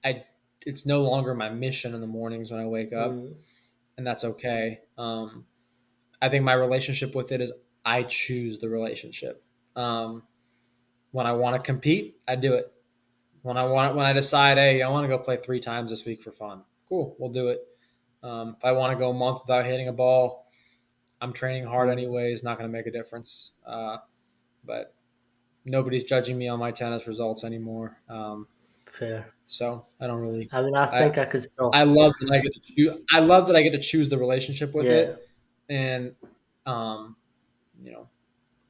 I. It's no longer my mission in the mornings when I wake up, Mm. and that's okay. I think my relationship with it is I choose the relationship. Um, when I want to compete, I do it. When I decide, hey, I want to go play 3 times this week for fun. Cool, we'll do it. If I want to go a month without hitting a ball, I'm training hard Mm. anyway. It's not going to make a difference. But nobody's judging me on my tennis results anymore. Fair. So I don't really. I mean, I I think I could I still. love that I get to choose. I love that I get to choose the relationship with Yeah, it, and um, you know,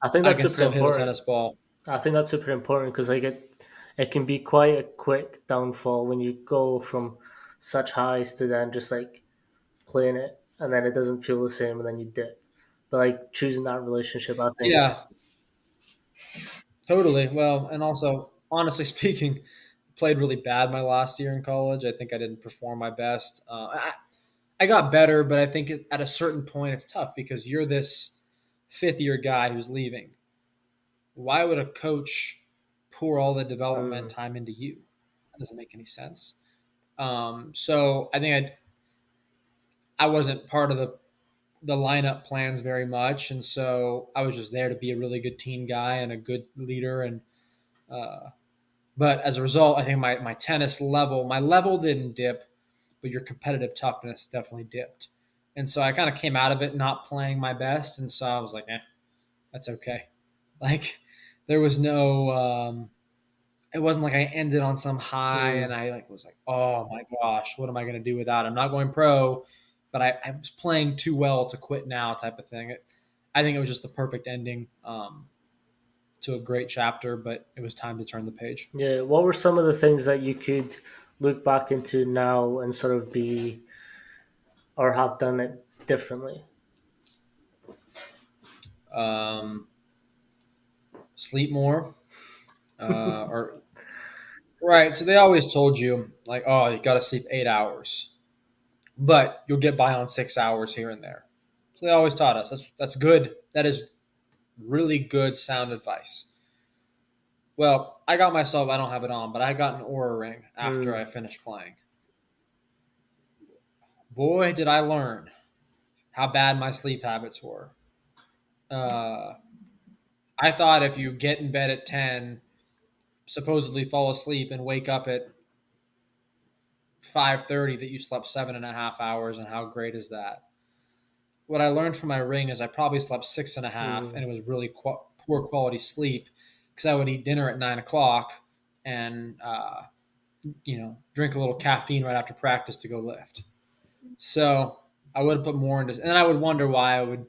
I think I that's can super still hit a important. tennis ball. I think that's super important because like it can be quite a quick downfall when you go from such highs to then just like playing it and then it doesn't feel the same and then you dip. But like choosing that relationship, I think. Yeah, totally. Well, and also, honestly speaking, played really bad my last year in college. I think I didn't perform my best. I got better, but I think at a certain point it's tough because you're this fifth year guy who's leaving. Why would a coach pour all the development Mm. time into you? That doesn't make any sense. So I think I wasn't part of the lineup plans very much, and so I was just there to be a really good team guy and a good leader. And but as a result, I think my tennis level, my level didn't dip, but your competitive toughness definitely dipped. And so I kind of came out of it not playing my best, and so I was like, that's okay. Like there was no it wasn't like I ended on some high and Mm. I like was like, oh my gosh, what am I going to do with that? I'm not going pro, but I was playing too well to quit now, type of thing. I think it was just the perfect ending to a great chapter, but it was time to turn the page. Yeah. What were some of the things that you could look back into now and sort of be or have done it differently? Um, sleep more, or right. So they always told you like, oh, you got to sleep 8 hours, but you'll get by on 6 hours here and there. So they always taught us that's good. That is really good sound advice. Well, I got myself, I don't have it on, but I got an Aura ring after Mm. I finished playing. Boy, did I learn how bad my sleep habits were. Uh, I thought if you get in bed at 10, supposedly fall asleep and wake up at 5:30 that you slept 7.5 hours, and how great is that? What I learned from my ring is I probably slept 6.5, and Mm. it was really poor quality sleep because I would eat dinner at 9 o'clock and drink a little caffeine right after practice to go lift. So I would have put more into, and then I would wonder why it would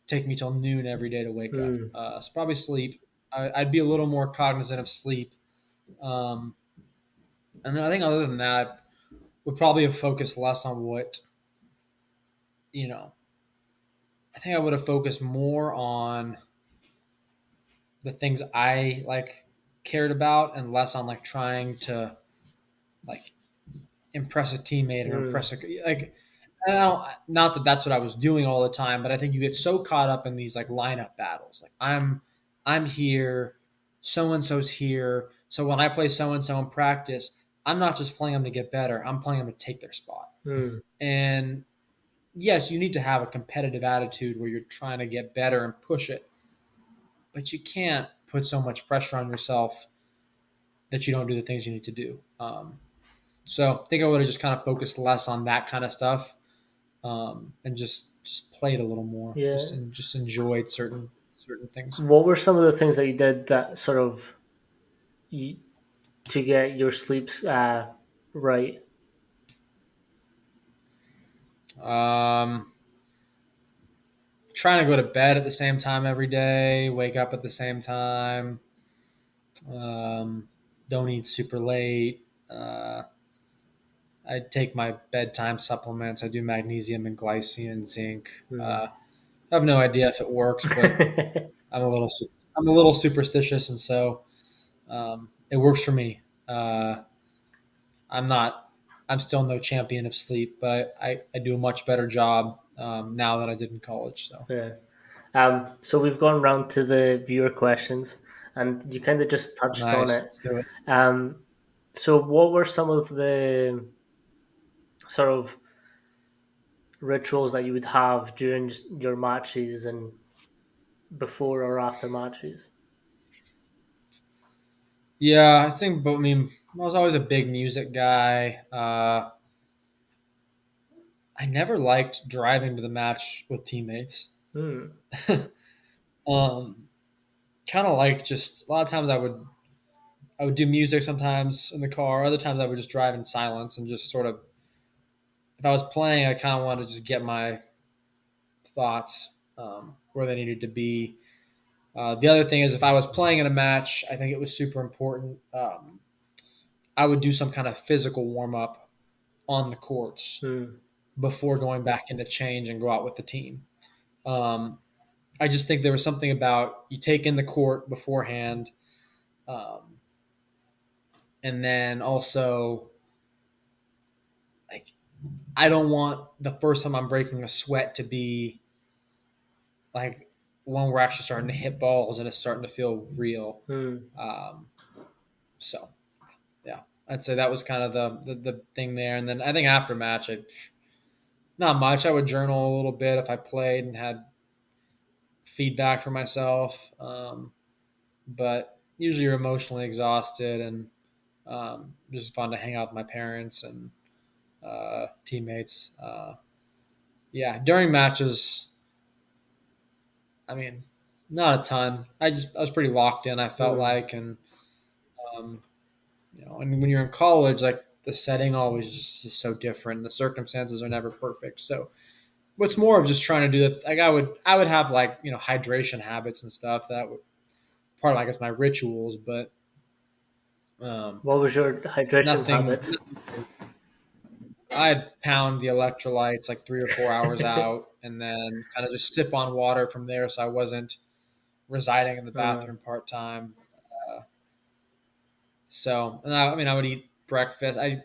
take me till noon every day to wake up. Mm. So probably sleep. I'd be a little more cognizant of sleep. Um, and then I think other than that, would probably have focused less on what you know. I think I would have focused more on the things I like cared about and less on like trying to like impress a teammate or Mm. impress a like. I don't, not that that's what I was doing all the time, but I think you get so caught up in these like lineup battles. Like I'm here, so and so's here. So when I play so and so in practice, I'm not just playing them to get better. I'm playing them to take their spot. Mm. And yes, you need to have a competitive attitude where you're trying to get better and push it, but you can't put so much pressure on yourself that you don't do the things you need to do. So I think I would have just kind of focused less on that kind of stuff, and just played a little more, Yeah. just enjoyed certain things. What were some of the things that you did that sort of y- to get your sleeps right? Um, Trying to go to bed at the same time every day, wake up at the same time. Um, don't eat super late. I take my bedtime supplements. I do magnesium and glycine and zinc. Hmm. I have no idea if it works, but I'm a little I'm a little superstitious, and so it works for me. I'm not. I'm still no champion of sleep, but I do a much better job now than I did in college. So Yeah. So we've gone round to the viewer questions, and you kind of just touched on nice. it. Let's do it. Um, so what were some of the sort of rituals that you would have during your matches and before or after matches? Yeah, I think. But I mean, I was always a big music guy. I never liked driving to the match with teammates. Hmm. um, Kind of like just a lot of times I would do music sometimes in the car. Other times I would just drive in silence and just sort of, if I was playing, I kind of wanted to just get my thoughts where they needed to be. The other thing is, if I was playing in a match, I think it was super important. I would do some kind of physical warm up on the courts Hmm. before going back into change and go out with the team. Um, I just think there was something about you take in the court beforehand, um, and then also like I don't want the first time I'm breaking a sweat to be like when we're actually starting to hit balls and it's starting to feel real. Hmm. Um, so yeah, I'd say that was kind of the thing there. And then I think after match, not much. I would journal a little bit if I played and had feedback for myself. But usually you're emotionally exhausted and just fun to hang out with my parents and teammates. Yeah, during matches, I mean, not a ton. I was pretty locked in. I felt Hmm. like, and um, and when you're in college, like the setting always just is so different. The circumstances are never perfect. So what's more of just trying to do that. Like I would have like hydration habits and stuff that would part of I guess my rituals, but um, What was your hydration nothing. habits? I'd pound the electrolytes like 3 or 4 hours out, and then kind of just sip on water from there, so I wasn't residing in the uh, bathroom part time. Uh, so, I mean, I would eat breakfast. I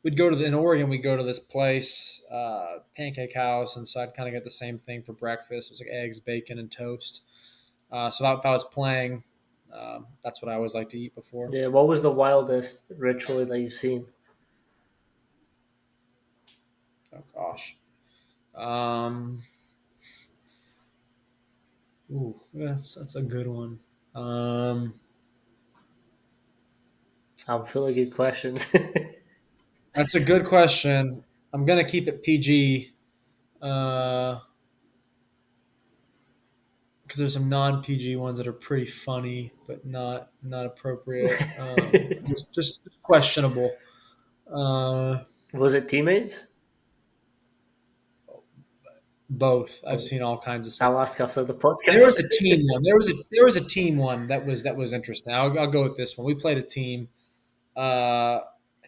would go to in Oregon. We'd go to this place, Pancake House, and so I'd kind of get the same thing for breakfast. It was like eggs, bacon, and toast. So if I was playing, that's what I always like to eat before. yeah. What was the wildest ritual that you've seen? Oh gosh. Um, that's a good one. Um, I'm full of good questions. that's a good question. I'm gonna keep it PG because there's some non PG ones that are pretty funny, but not appropriate. Just questionable. Uh, Was it teammates? Both. I've Oh, sing all kinds of stuff. I'll ask after the There podcast. was a team one. There was a team one that was interesting. I'll go with this one. We played a team. I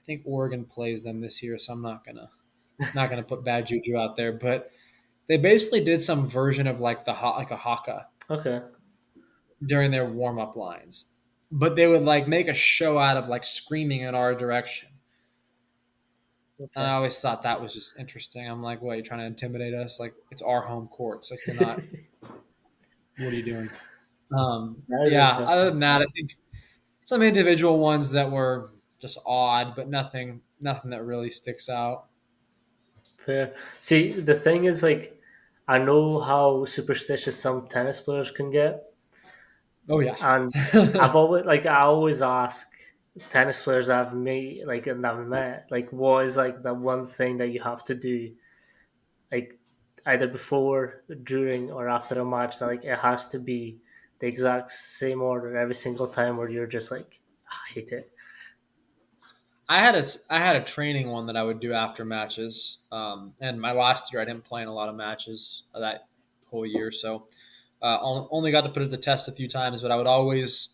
think Oregon plays them this year, so I'm not gonna put bad juju out there. But they basically did some version of like like a haka Okay. during their warm up lines, but they would like make a show out of like screaming in our direction. And I Okay. always thought that was just interesting. I'm like, what, you're trying to intimidate us? Like it's our home courts. Like you're not. What are you doing? That is Yeah. Other interesting. than that, I think some individual ones that were just odd, but nothing that really sticks out. Fair. See, the thing is, like, I know how superstitious some tennis players can get, Oh yeah. and I always ask. tennis players that I've made, like, and I've met, like, what is like the one thing that you have to do, like, either before, during, or after a match, that like it has to be the exact same order every single time, where you're just like, "Ah, I hate it." I had a training one that I would do after matches. And my last year I didn't play in a lot of matches that whole year, so only got to put it to test a few times. But I would always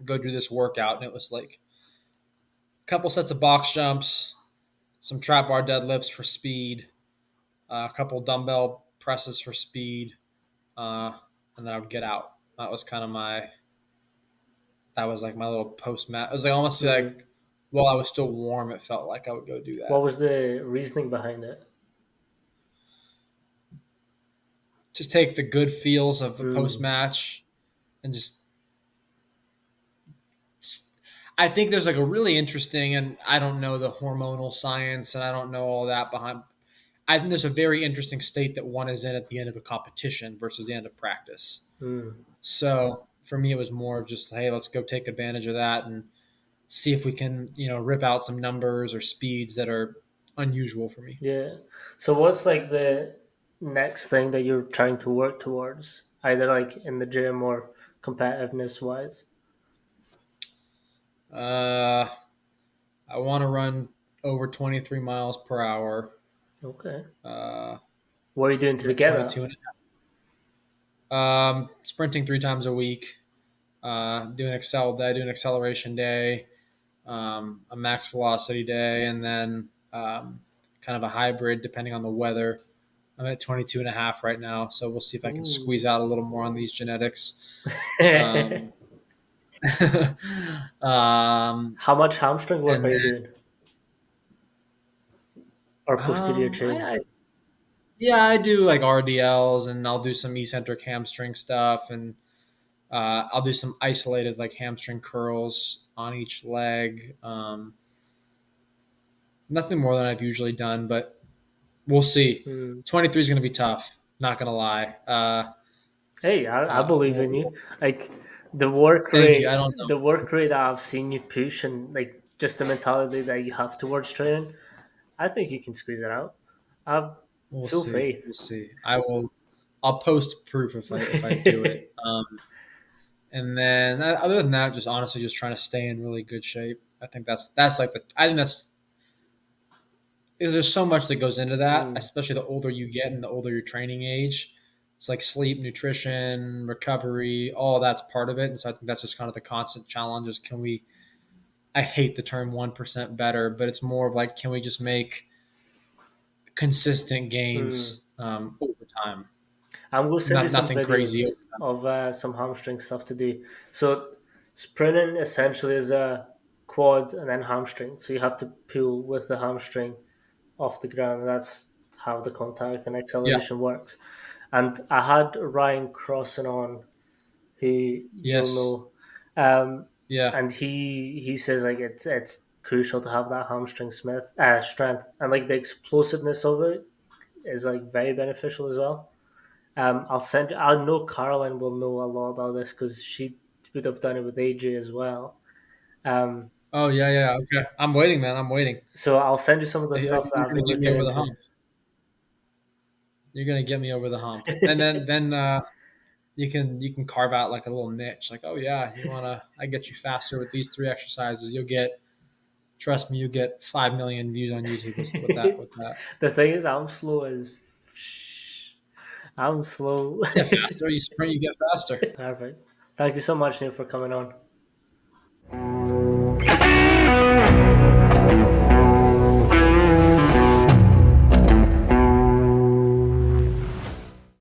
go do this workout, and it was like a couple sets of box jumps, some trap bar deadlifts for speed, a couple dumbbell presses for speed, uh, and then I would get out. That was kind of my that was like my little post match. It was like almost Mm. like while I was still warm, it felt like I would go do What that. was the reasoning behind it? To take the good feels of the post Mm. match and just I think there's like a really interesting, and I don't know the hormonal science and I don't know all that behind. I think there's a very interesting state that one is in at the end of a competition versus the end of practice. Mm. So for me, it was more of just, hey, let's go take advantage of that and see if we can, rip out some numbers or speeds that are unusual for me. Yeah. So what's like the next thing that you're trying to work towards, either like in the gym or competitiveness wise? Uh, I want to run over 23 miles per hour. Okay. Uh, What are you doing to get get 22 that? and sprinting 3 times a week. Do an acceleration day, a max velocity day, and then kind of a hybrid depending on the weather. I'm at 22 and a half right now, so we'll see if I can squeeze Ooh. out a little more on these genetics. Um, um, How much hamstring work and are you then, doing, or posterior chain? yeah, I do like RDLs, and I'll do some eccentric hamstring stuff, and I'll do some isolated like hamstring curls on each leg. Nothing more than I've usually done, but we'll see. Hmm. 23 is going to be tough. Not going to lie. Hey, I believe in you. Well, Like thank you. I don't know. the work rate that I've seen you push, and like just the mentality that you have towards training, I think you can squeeze it out. I We'll full see. faith. We'll see. I will. I'll post proof if I do it. And then other than that, just honestly, just trying to stay in really good shape. I think that's like the. I think that's there's so much that goes into that, Hmm. especially the older you get and the older your training age. It's like sleep, nutrition, recovery, all that's part of it. And so I think that's just kind of the constant challenge is can we I hate the term 1% better, but it's more of like can we just make consistent Hmm. gains over time? I'm gonna send you Not some nothing crazy videos over time. of some hamstring stuff to do. So sprinting essentially is a quad and then hamstring. So you have to pull with the hamstring off the ground. That's how the contact and Yeah. acceleration works. And I had Ryan Crossan on, who you'll Yes. know, um, Yeah. and he says like it's crucial to have that hamstring strength, and like the explosiveness of it is like very beneficial as well. I'll send. I know Caroline will know a lot about this because she would have done it with AJ as well. Um, Oh yeah, yeah. Okay. I'm waiting, man. I'm waiting. so I'll send you some of the You're stuff that I've gonna been get me looking over the into. hump. You're gonna get me over the hump, and then you can carve out like a little niche. Like, oh yeah, I get you faster with these three exercises. Trust me, you get 5 million views on YouTube with that. With that, The thing is, I'm slow as. I'm slow. you get faster. You sprint, you get faster. Perfect. Thank you so much, Neil, for coming on.